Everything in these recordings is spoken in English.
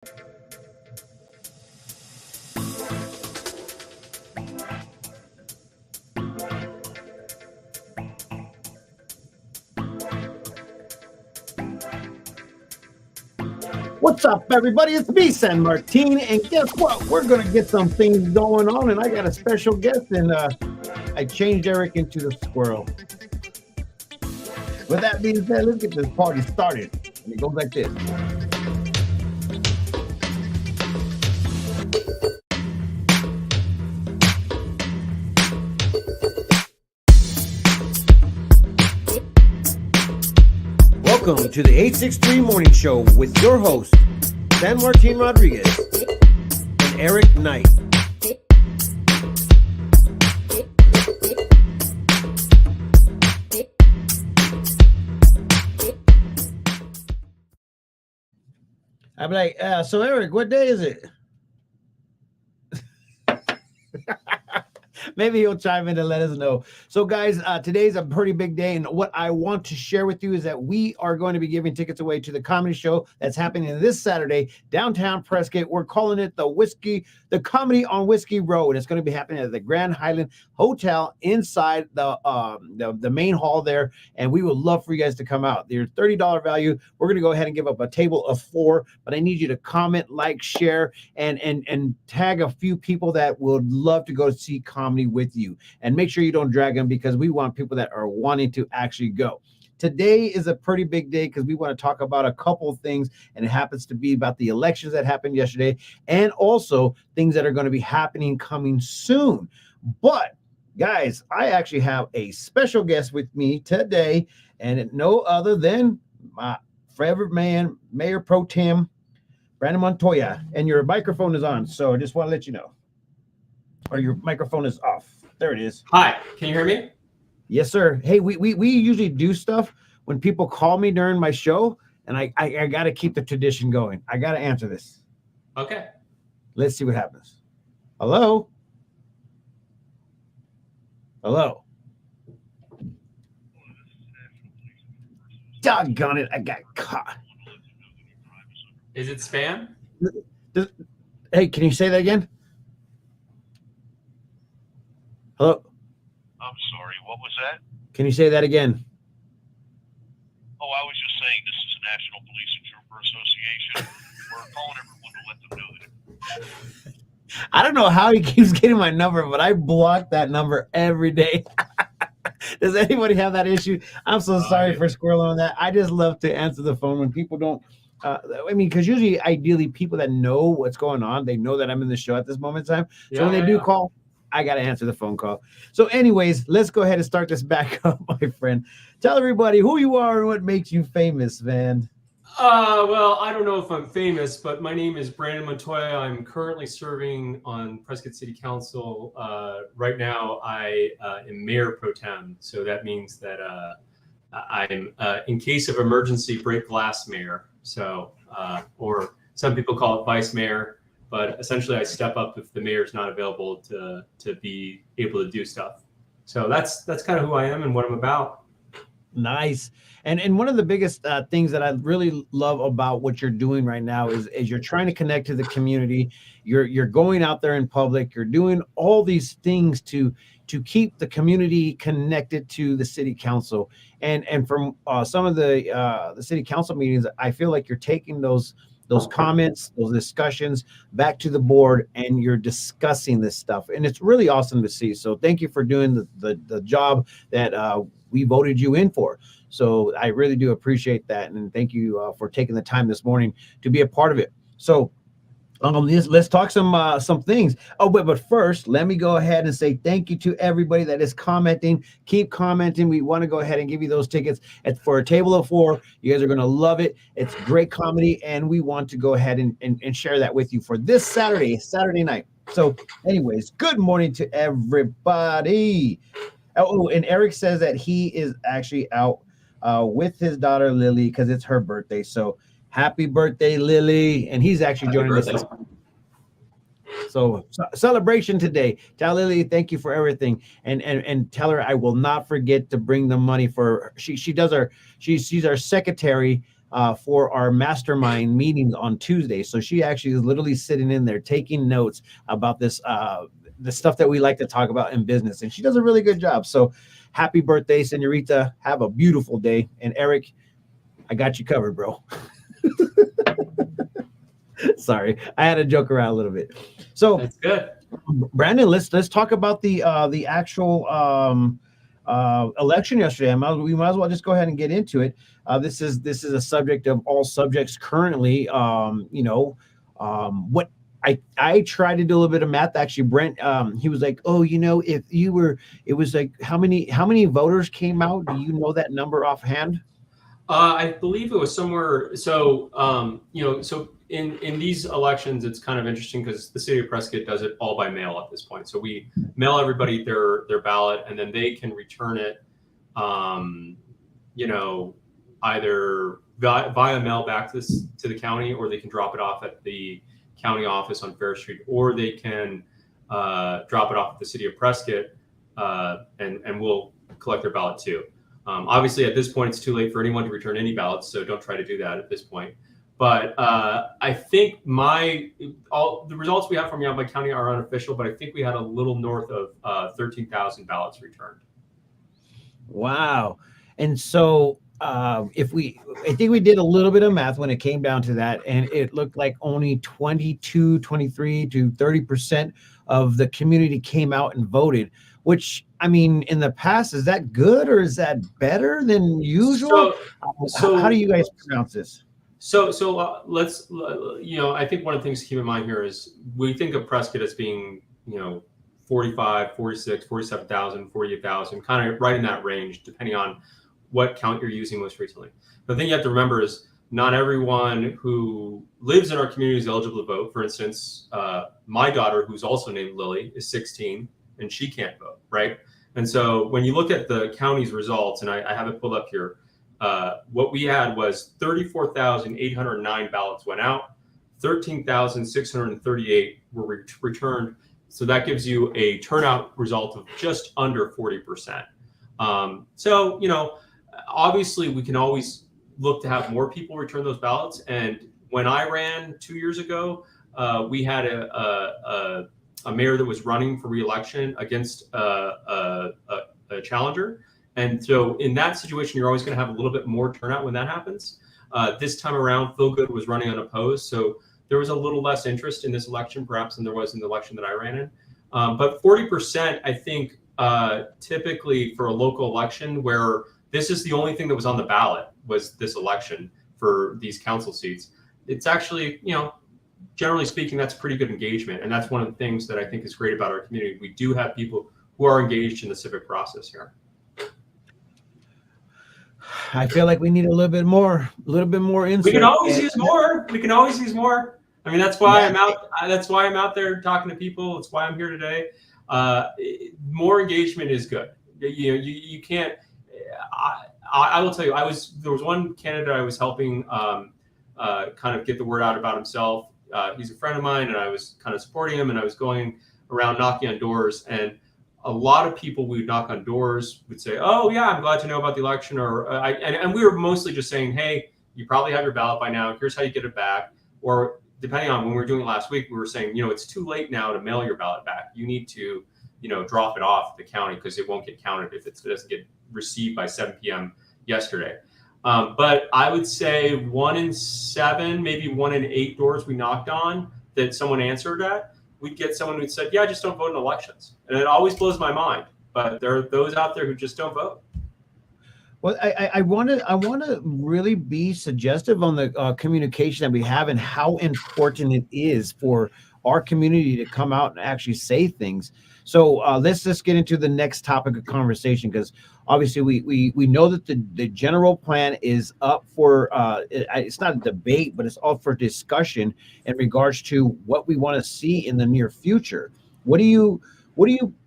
What's up, everybody? It's me, San Martin, and guess what? We're going to get some things going on, and I got a special guest, and I changed Eric into the squirrel. With that being said, let's get this party started. And it goes like this. Welcome to the 863 Morning Show with your host, San Martin Rodriguez and Eric Knight. I'm like, so Eric, what day is it? Maybe he'll chime in and let us know. So, guys, today's a pretty big day, and what I want to share with you is that we are going to be giving tickets away to the comedy show that's happening this Saturday, downtown Prescott. We're calling it the Comedy on Whiskey Road. It's going to be happening at the Grand Highland Hotel inside the main hall there, and we would love for you guys to come out. They're $30 value. We're going to go ahead and give up a table of 4, but I need you to comment, like, share, and tag a few people that would love to go see comedy with you, and make sure you don't drag them, because we want people that are wanting to actually go. Today is a pretty big day because we want to talk about a couple of things, and it happens to be about the elections that happened yesterday, and also things that are going to be happening coming soon. But guys, I actually have a special guest with me today, and no other than my favorite man, Mayor Pro Tem Brandon Montoya, and your microphone is on, so I just want to let you know. Or your microphone is off. There it is. Hi, can you hear me? Yes, sir. Hey, we usually do stuff when people call me during my show, and I got to keep the tradition going. I got to answer this. Okay. Let's see what happens. Hello? Hello? Doggone it, I got caught. Is it spam? Hey, can you say that again? Hello? I'm sorry, what was that? Can you say that again? Oh, I was just saying this is the National Police and Trooper Association. We're calling everyone to let them know that. I don't know how he keeps getting my number, but I block that number every day. Does anybody have that issue? I'm so sorry for squirreling on that. I just love to answer the phone when people don't. Because usually, ideally, people that know what's going on, they know that I'm in the show at this moment in time. So when they do call, I got to answer the phone call. So anyways, let's go ahead and start this back up, my friend. Tell everybody who you are and what makes you famous, man. Well, I don't know if I'm famous, but my name is Brandon Montoya. I'm currently serving on Prescott City Council. Right now, I am Mayor Pro Tem. So that means that I'm, in case of emergency, break glass mayor. So, or some people call it vice mayor. But essentially, I step up if the mayor's not available to be able to do stuff. So that's kind of who I am and what I'm about. Nice. And one of the biggest things that I really love about what you're doing right now is you're trying to connect to the community. You're going out there in public. You're doing all these things to keep the community connected to the city council. And from some of the city council meetings, I feel like you're taking those comments, those discussions back to the board, and you're discussing this stuff. And it's really awesome to see. So thank you for doing the job that we voted you in for. So I really do appreciate that. And thank you for taking the time this morning to be a part of it. So let's talk some things. Oh, but first, let me go ahead and say thank you to everybody that is commenting. Keep commenting. We want to go ahead and give you those tickets for a table of 4. You guys are going to love it. It's great comedy, and we want to go ahead and share that with you for this Saturday night. So anyways, good morning to everybody. Oh, and Eric says that he is actually out with his daughter Lily because it's her birthday. So happy birthday, Lily. And he's actually joining us. So celebration today. Tell Lily thank you for everything, and tell her I will not forget to bring the money for her. She's our secretary for our mastermind meetings on Tuesday. So she actually is literally sitting in there taking notes about this, the stuff that we like to talk about in business. And she does a really good job. So happy birthday, Senorita. Have a beautiful day. And Eric, I got you covered, bro. Sorry, I had to joke around a little bit. So That's good. Brandon, let's talk about the actual election yesterday. We might as well just go ahead and get into it. This is a subject of all subjects currently. What I tried to do a little bit of math. Actually, Brent, he was like, "Oh, if you were, it was like how many voters came out? Do you know that number offhand?" I believe it was somewhere. So, so in these elections, it's kind of interesting because the city of Prescott does it all by mail at this point. So we mail everybody their ballot, and then they can return it, either via mail back to the county, or they can drop it off at the county office on Fair Street, or they can drop it off at the city of Prescott, and we'll collect their ballot too. Obviously, at this point, it's too late for anyone to return any ballots, so don't try to do that at this point. But I think all the results we have from Yavapai County are unofficial, but I think we had a little north of 13,000 ballots returned. Wow. And so I think we did a little bit of math when it came down to that, and it looked like only 23 to 30% of the community came out and voted, which, I mean, in the past, is that good or is that better than usual? So how do you guys pronounce this? So let's, I think one of the things to keep in mind here is we think of Prescott as being, 45, 46, 47,000, 48,000, kind of right in that range, depending on what count you're using most recently. The thing you have to remember is not everyone who lives in our community is eligible to vote. For instance, my daughter, who's also named Lily, is 16 and she can't vote, right? And so when you look at the county's results, and I have it pulled up here, what we had was 34,809 ballots went out, 13,638 were returned. So that gives you a turnout result of just under 40%. Obviously we can always look to have more people return those ballots. And when I ran 2 years ago, we had a mayor that was running for re-election against a challenger. And so in that situation, you're always going to have a little bit more turnout when that happens. This time around, Phil Good was running unopposed. So there was a little less interest in this election, perhaps, than there was in the election that I ran in. But 40%, I think, typically for a local election where this is the only thing that was on the ballot was this election for these council seats. It's actually, generally speaking, that's pretty good engagement. And that's one of the things that I think is great about our community. We do have people who are engaged in the civic process here. I feel like we need a little bit more insight. We can always use more. I mean, that's why I'm out. That's why I'm out there talking to people. That's why I'm here today. More engagement is good. You can't. I will tell you. There was one candidate I was helping kind of get the word out about himself. He's a friend of mine, and I was kind of supporting him, and I was going around knocking on doors, and a lot of people we would knock on doors would say, "Oh yeah, I'm glad to know about the election," and we were mostly just saying, "Hey, you probably have your ballot by now. Here's how you get it back." Or depending on when we were doing it last week, we were saying, it's too late now to mail your ballot back. You need to, drop it off at the county because it won't get counted if it doesn't get received by 7 p.m. yesterday. But I would say 1 in 7, maybe 1 in 8 doors we knocked on that someone answered at, we'd get someone who said, "Yeah, I just don't vote in elections." And it always blows my mind. But there are those out there who just don't vote. Well, I want to really be suggestive on the communication that we have and how important it is for our community to come out and actually say things. So let's just get into the next topic of conversation, because obviously we know that the general plan is up for it's not a debate, but it's up for discussion in regards to what we want to see in the near future. What do you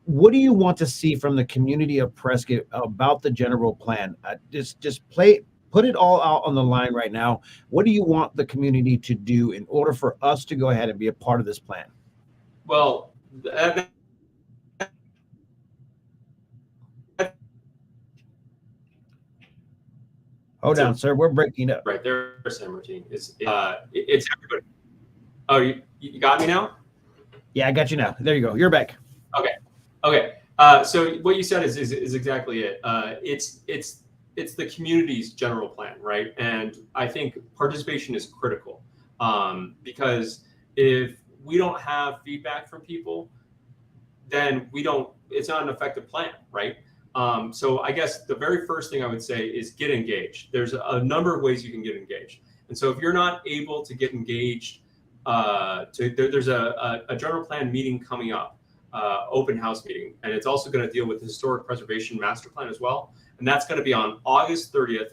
want to see from the community of Prescott about the general plan? Put it all out on the line right now. What do you want the community to do in order for us to go ahead and be a part of this plan? Well, Hold on, sir. We're breaking up. Right there, San Martin. It's everybody. Oh, you got me now? Yeah, I got you now. There you go. You're back. Okay. So what you said is exactly it. It's the community's general plan, right? And I think participation is critical, because if we don't have feedback from people, then it's not an effective plan, right? So I guess the very first thing I would say is get engaged. There's a number of ways you can get engaged. And so if you're not able to get engaged, there's a general plan meeting coming up, open house meeting, and it's also going to deal with the historic preservation master plan as well. And that's going to be on August 30th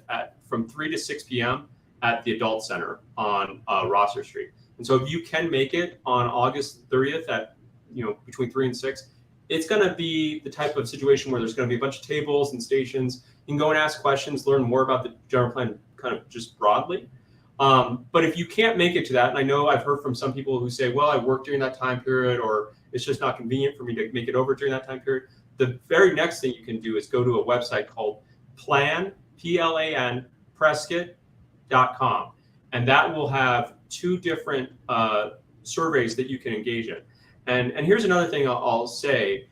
from 3 to 6 p.m. at the Adult Center on Rosser Street. And so if you can make it on August 30th at, between 3 and 6, it's going to be the type of situation where there's going to be a bunch of tables and stations. You can go and ask questions, learn more about the general plan kind of just broadly. But if you can't make it to that, and I know I've heard from some people who say, well, I work during that time period, or it's just not convenient for me to make it over during that time period, the very next thing you can do is go to a website called Plan, P-L-A-N, Prescott.com. And that will have 2 different surveys that you can engage in. And here's another thing I'll say.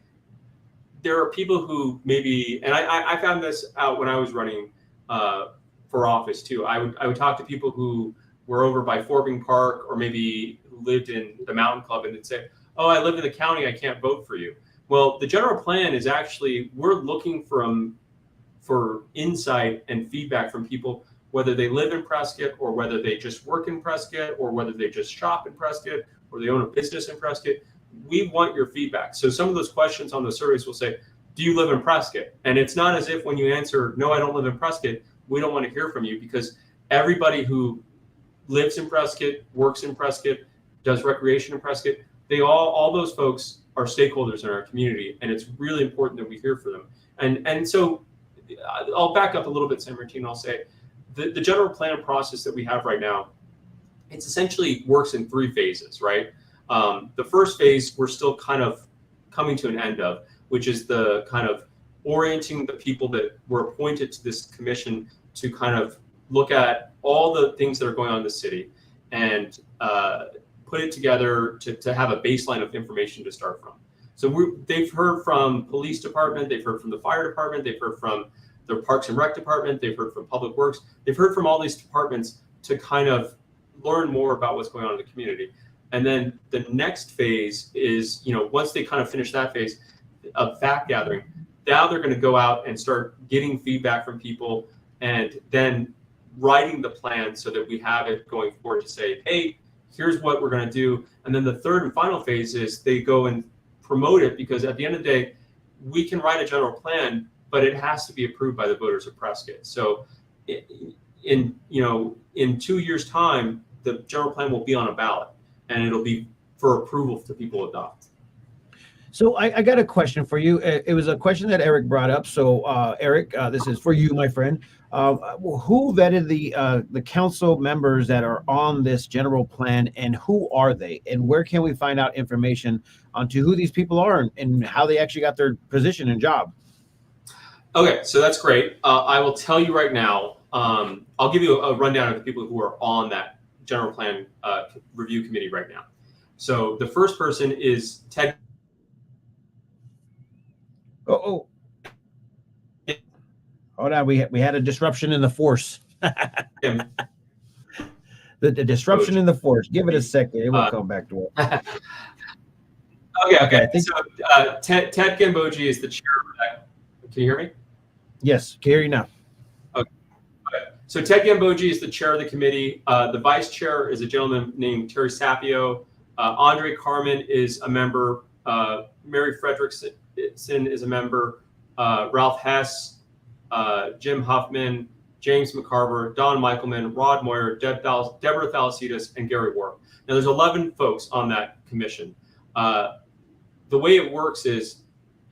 There are people who maybe, and I found this out when I was running for office too. I would talk to people who were over by Forbing Park, or maybe who lived in the Mountain Club, and they'd say, oh, I live in the county, I can't vote for you. Well, the general plan is actually, we're looking for insight and feedback from people, whether they live in Prescott, or whether they just work in Prescott, or whether they just shop in Prescott, or they own a business in Prescott. We want your feedback. So some of those questions on the surveys will say, do you live in Prescott? And it's not as if when you answer, no, I don't live in Prescott, we don't want to hear from you, because everybody who lives in Prescott, works in Prescott, does recreation in Prescott, all those folks are stakeholders in our community, and it's really important that we hear from them. And so I'll back up a little bit, San Martin. I'll say the general plan process that we have right now, it's essentially works in 3 phases, right? The first phase we're still kind of coming to an end of, which is the kind of orienting the people that were appointed to this commission to kind of look at all the things that are going on in the city and put it together to have a baseline of information to start from. So they've heard from police department, they've heard from the fire department, they've heard from the Parks and Rec department, they've heard from Public Works, they've heard from all these departments to kind of learn more about what's going on in the community. And then the next phase is, once they kind of finish that phase of fact gathering, now they're going to go out and start getting feedback from people, and then writing the plan so that we have it going forward to say, hey, here's what we're going to do. And then the third and final phase is they go and promote it, because at the end of the day, we can write a general plan, but it has to be approved by the voters of Prescott. So in 2 years' time, the general plan will be on a ballot, and it'll be for approval to people adopt. So I got a question for you. It was a question that Eric brought up. So Eric, this is for you, my friend. Who vetted the council members that are on this general plan, and who are they, and where can we find out information onto who these people are and how they actually got their position and job? Okay, so that's great. I will tell you right now. I'll give you a rundown of the people who are on that general plan review committee right now. So the first person is Ted. Hold on, we had a disruption in the force. the disruption in the force. Give it a second; it will come back to it. Okay. So Ted Gambogi is the chair of that. Can you hear me? Yes, can hear you now. Okay. So Ted Gambogi is the chair of the committee. The vice chair is a gentleman named Terry Sapio. Andre Carmen is a member. Mary Frederickson is a member. Ralph Hess, Jim Huffman, James McCarver, Don Michaelman, Rod Moyer, Deborah Thalassides, and Gary Warp. Now, there's 11 folks on that commission. The way it works is,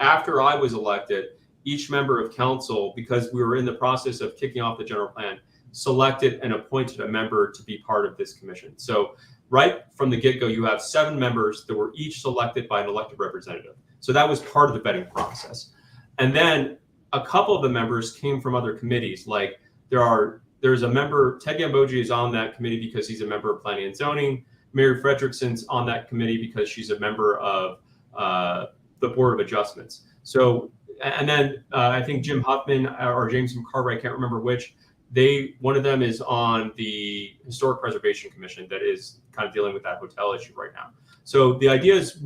after I was elected, each member of council, because we were in the process of kicking off the general plan, selected and appointed a member to be part of this commission. So right from the get-go, you have 7 members that were each selected by an elected representative. So that was part of the vetting process. And then a couple of the members came from other committees. Like there's there's a member, Ted Gambogi is on that committee because he's a member of Planning and Zoning. Mary Frederickson's on that committee because she's a member of the Board of Adjustments. So, and then I think Jim Huffman or James McCarver, I can't remember which, one of them is on the Historic Preservation Commission that is kind of dealing with that hotel issue right now. So the idea is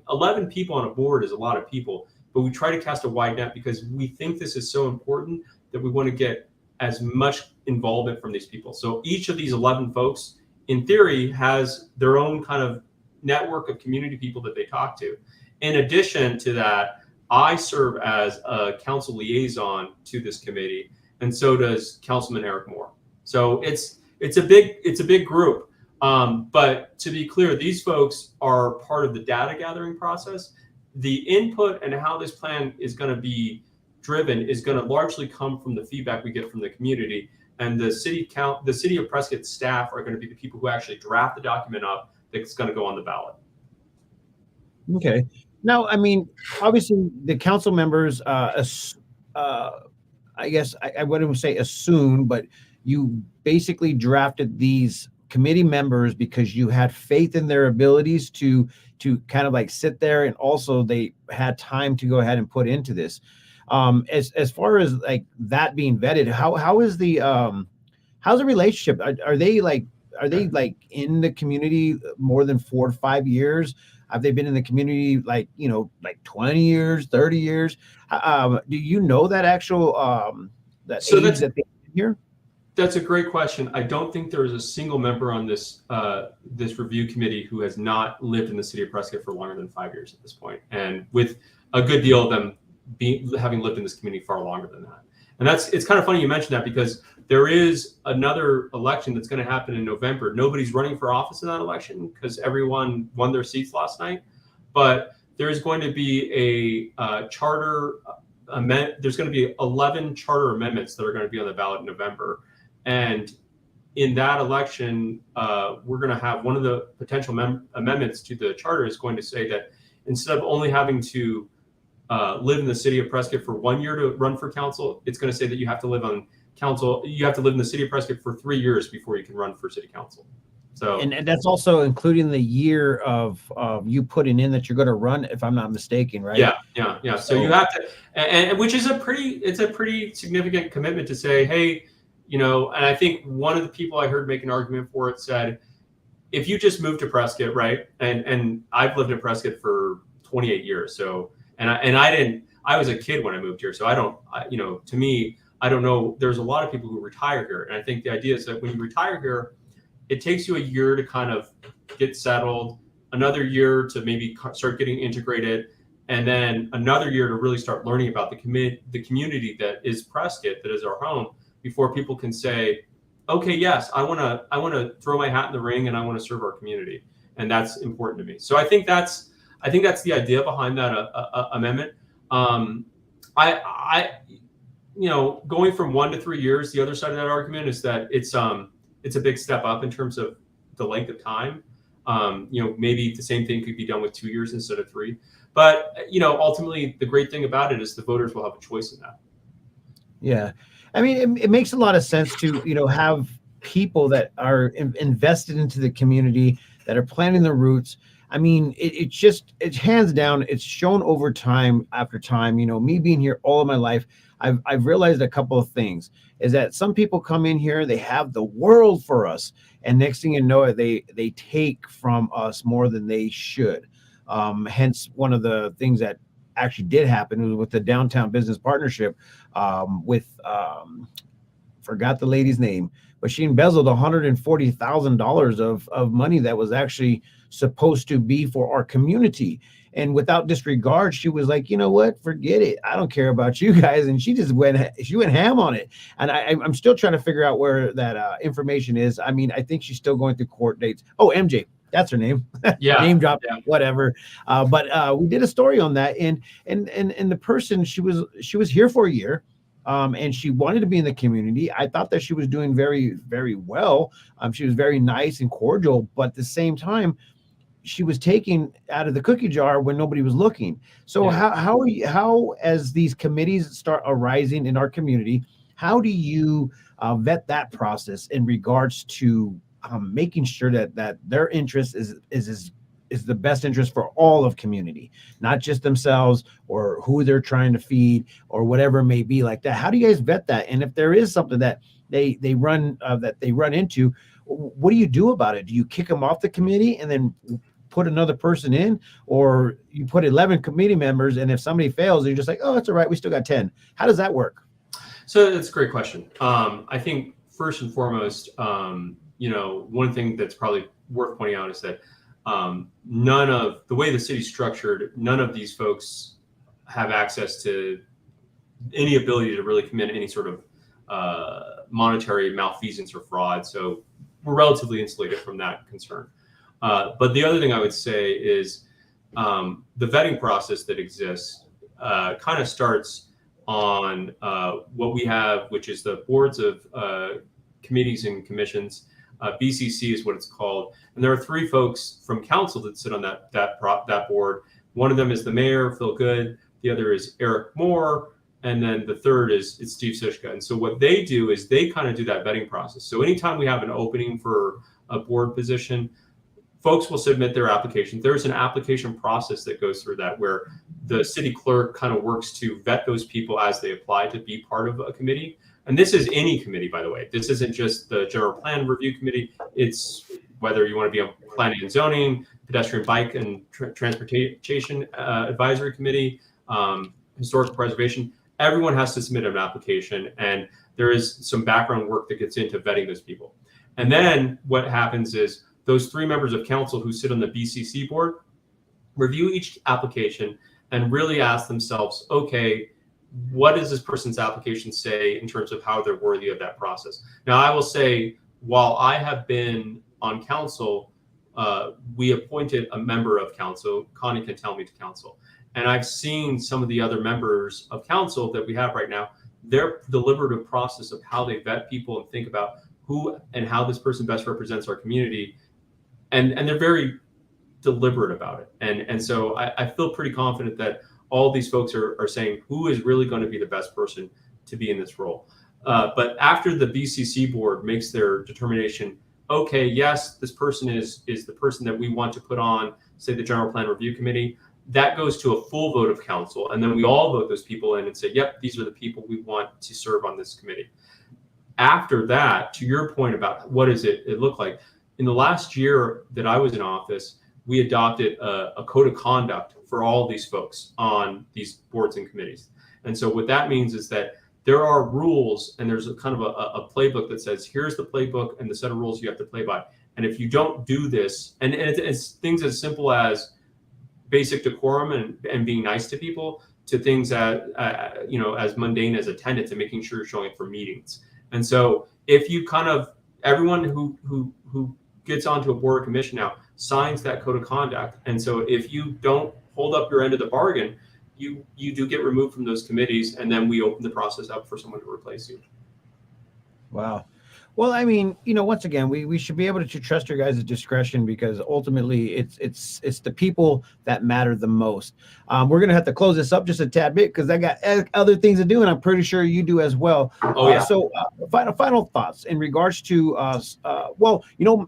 11 people on a board is a lot of people, but we try to cast a wide net because we think this is so important that we want to get as much involvement from these people. So each of these 11 folks, in theory, has their own kind of network of community people that they talk to. In addition to that, I serve as a council liaison to this committee, and so does Councilman Eric Moore. So it's a big group. But to be clear, these folks are part of the data gathering process. The input and how this plan is going to be driven is going to largely come from the feedback we get from the community, and the city of Prescott staff are going to be the people who actually draft the document up that's going to go on the ballot. Okay. Now, I mean, obviously, the council members, I guess I wouldn't say assume, but you basically drafted these committee members because you had faith in their abilities to kind of like sit there, and also they had time to go ahead and put into this. As far as like that being vetted, how is the how's the relationship? Are they like in the community more than 4 to 5 years? Have they been in the community like 20 years, 30 years? Do you know that actual that age that they've been here? That's a great question. I don't think there is a single member on this this review committee who has not lived in the city of Prescott for longer than 5 years at this point, and with a good deal of them having lived in this community far longer than that. And it's kind of funny you mentioned that, because there is another election that's going to happen in November. Nobody's running for office in that election because everyone won their seats last night. But there is going to be a charter amendment. There's going to be 11 charter amendments that are going to be on the ballot in November. And in that election, we're going to have one of the potential amendments to the charter is going to say that instead of only having to live in the city of Prescott for 1 year to run for council, it's going to say that you have to live on council. You have to live in the city of Prescott for 3 years before you can run for city council. So, and that's also including the year of you putting in that you're going to run, if I'm not mistaken, right? Yeah. So you have to, and which is a pretty significant commitment to say, hey, and I think one of the people I heard make an argument for it said, if you just move to Prescott, right? And I've lived in Prescott for 28 years. So, I was a kid when I moved here. So to me, I don't know. There's a lot of people who retire here. And I think the idea is that when you retire here, it takes you a year to kind of get settled, another year to maybe start getting integrated, and then another year to really start learning about the community that is Prescott, that is our home, before people can say, okay, yes, I want to throw my hat in the ring and I want to serve our community. And that's important to me. So I think that's the idea behind that amendment. Going from 1 to 3 years, the other side of that argument is that it's a big step up in terms of the length of time. Maybe the same thing could be done with 2 years instead of 3. But, ultimately, the great thing about it is the voters will have a choice in that. Yeah. I mean, it makes a lot of sense to, have people that are invested into the community, that are planting their roots. I mean, it's hands down, it's shown over time after time. Me being here all of my life, I've realized a couple of things is that some people come in here, they have the world for us. And next thing you know, they take from us more than they should. Hence, one of the things that actually did happen was with the Downtown Business Partnership forgot the lady's name, but she embezzled $140,000 of money that was actually supposed to be for our community. And without disregard, she was like, you know what, forget it. I don't care about you guys. And she went ham on it. And I'm still trying to figure out where that information is. I mean, I think she's still going through court dates. Oh, MJ. That's her name. Yeah. Name drop, whatever. But we did a story on that, and the person, she was here for a year, and she wanted to be in the community. I thought that she was doing very, very well. She was very nice and cordial, but at the same time, she was taking out of the cookie jar when nobody was looking. So how as these committees start arising in our community, How do you vet that process in regards to making sure that their interest is the best interest for all of community, not just themselves or who they're trying to feed or whatever it may be like that? How do you guys vet that? And if there is something that they run into, what do you do about it? Do you kick them off the committee and then put another person in, or you put 11 committee members, and if somebody fails, you're just like, oh, that's all right, we still got 10? How does that work? So that's a great question. I think first and foremost, one thing that's probably worth pointing out is that none of the way the city's structured, none of these folks have access to any ability to really commit any sort of monetary malfeasance or fraud. So we're relatively insulated from that concern. But the other thing I would say is the vetting process that exists kind of starts on what we have, which is the boards of committees and commissions. BCC is what it's called, and there are 3 folks from council that sit on that board. One of them is the mayor, Phil Good. The other is Eric Moore, and then the third is Steve Sishka. And so what they do is they kind of do that vetting process. So anytime we have an opening for a board position, folks will submit their application. There's an application process that goes through that, where the city clerk kind of works to vet those people as they apply to be part of a committee. And this is any committee, by the way. This isn't just the general plan review committee. It's whether you want to be on planning and zoning, pedestrian bike and transportation advisory committee, historical preservation. Everyone has to submit an application, and there is some background work that gets into vetting those people. And then what happens is those 3 members of council who sit on the BCC board review each application and really ask themselves, okay, what does this person's application say in terms of how they're worthy of that process? Now, I will say, while I have been on council, we appointed a member of council. Connie can tell me to council. And I've seen some of the other members of council that we have right now, their deliberative process of how they vet people and think about who and how this person best represents our community. And they're very deliberate about it. And so I feel pretty confident that all these folks are saying who is really going to be the best person to be in this role. But after the BCC board makes their determination, okay, yes, this person is the person that we want to put on, say, the general plan review committee, that goes to a full vote of council. And then we all vote those people in and say, yep, these are the people we want to serve on this committee. After that, to your point about what does it look like, in the last year that I was in office, we adopted a code of conduct for all of these folks on these boards and committees. And so what that means is that there are rules, and there's a kind of a playbook that says, here's the playbook and the set of rules you have to play by. And if you don't do this, and it's things as simple as basic decorum and being nice to people, to things that, as mundane as attendance and making sure you're showing up for meetings. And so if you kind of, everyone who gets onto a board or commission now signs that code of conduct. And so if you don't hold up your end of the bargain, you do get removed from those committees, and then we open the process up for someone to replace you. Wow. Well, I mean, once again, we should be able to trust your guys' discretion, because ultimately it's the people that matter the most. We're going to have to close this up just a tad bit because I got other things to do, and I'm pretty sure you do as well. Oh, yeah. So final thoughts in regards to,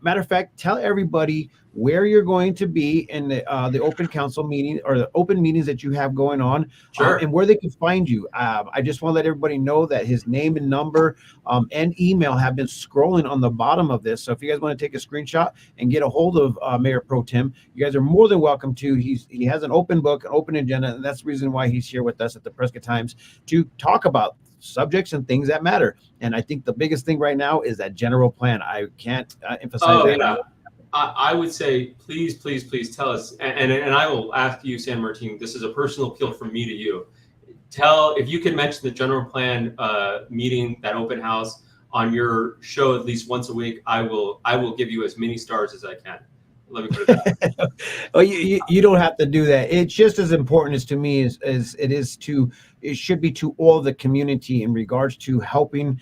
matter of fact, tell everybody where you're going to be in the open council meeting or the open meetings that you have going on, Sure. And where they can find you. I just want to let everybody know that his name and number and email have been scrolling on the bottom of this. So if you guys want to take a screenshot and get a hold of Mayor Pro Tem, you guys are more than welcome to. He has an open book, an open agenda, and that's the reason why he's here with us at the Prescott Times to talk about subjects and things that matter. And I think the biggest thing right now is that general plan. I can't emphasize that. Yeah. I would say, please tell us, and I will ask you, San Martin, this is a personal appeal from me to you. If you can mention the general plan meeting, that open house on your show at least once a week, I will give you as many stars as I can. Let me put it that way. Oh, you don't have to do that. It's just as important as to me as it should be to all the community in regards to helping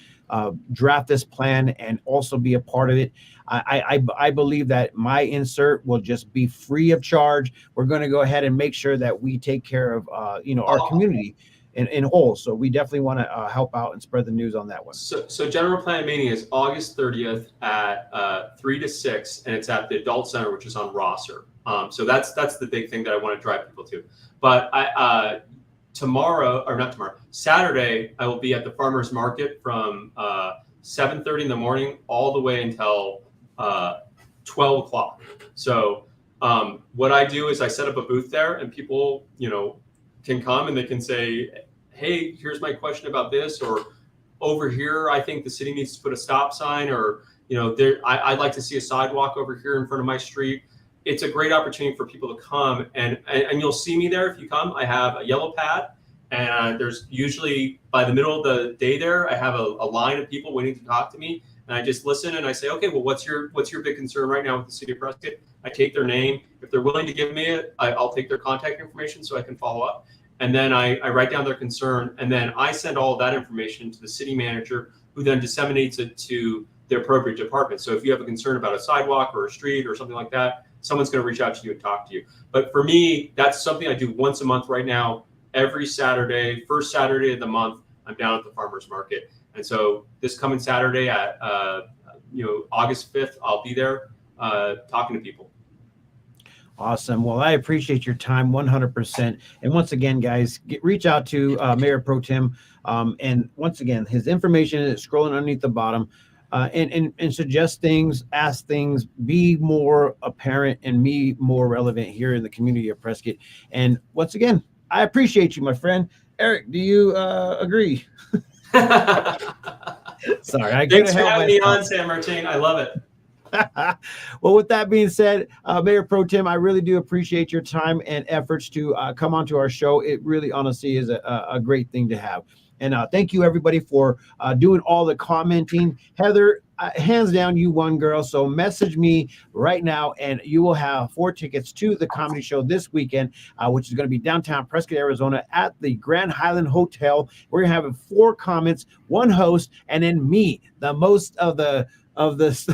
draft this plan and also be a part of it. I believe that my insert will just be free of charge. We're going to go ahead and make sure that we take care of our community. in whole. So we definitely want to help out and spread the news on that one. So General Plan Mania is August 30th at 3 to 6, and it's at the Adult Center, which is on Rosser. So that's the big thing that I want to drive people to. But Saturday, I will be at the Farmers Market from 7:30 in the morning all the way until 12 o'clock. So what I do is I set up a booth there, and people, can come and they can say, hey, here's my question about this, or over here, I think the city needs to put a stop sign, or, I'd like to see a sidewalk over here in front of my street. It's a great opportunity for people to come, and you'll see me there if you come. I have a yellow pad, and there's usually by the middle of the day there, I have a line of people waiting to talk to me, and I just listen and I say, okay, well, what's your big concern right now with the city of Prescott? I take their name. If they're willing to give me it, I'll take their contact information so I can follow up. And then I write down their concern, and then I send all of that information to the city manager, who then disseminates it to the appropriate department. So if you have a concern about a sidewalk or a street or something like that, someone's going to reach out to you and talk to you. But for me, that's something I do once a month right now. Every Saturday, first Saturday of the month, I'm down at the farmers market. And so this coming Saturday at August 5th, I'll be there talking to people. Awesome. Well, I appreciate your time 100%. And once again, guys, reach out to Mayor Pro Tem. And once again, his information is scrolling underneath the bottom. And suggest things, ask things, be more apparent and be more relevant here in the community of Prescott. And once again, I appreciate you, my friend. Eric, do you agree? Sorry. Thanks for having me on, San Martin. I love it. Well, with that being said, Mayor Pro Tem, I really do appreciate your time and efforts to come onto our show. It really honestly is a great thing to have. And thank you, everybody, for doing all the commenting. Heather, hands down, you won, girl. So message me right now, and you will have 4 tickets to the comedy show this weekend, which is going to be downtown Prescott, Arizona, at the Grand Highland Hotel. We're going to have 4 comments, 1 host, and then me, the most of this.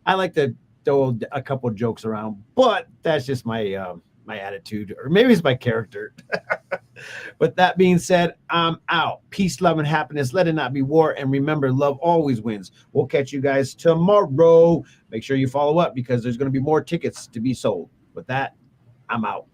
I like to throw a couple jokes around, but that's just my my attitude, or maybe it's my character. With that being said, I'm out. Peace, love, and happiness. Let it not be war. And remember, love always wins. We'll catch you guys tomorrow. Make sure you follow up, because there's going to be more tickets to be sold. With that, I'm out.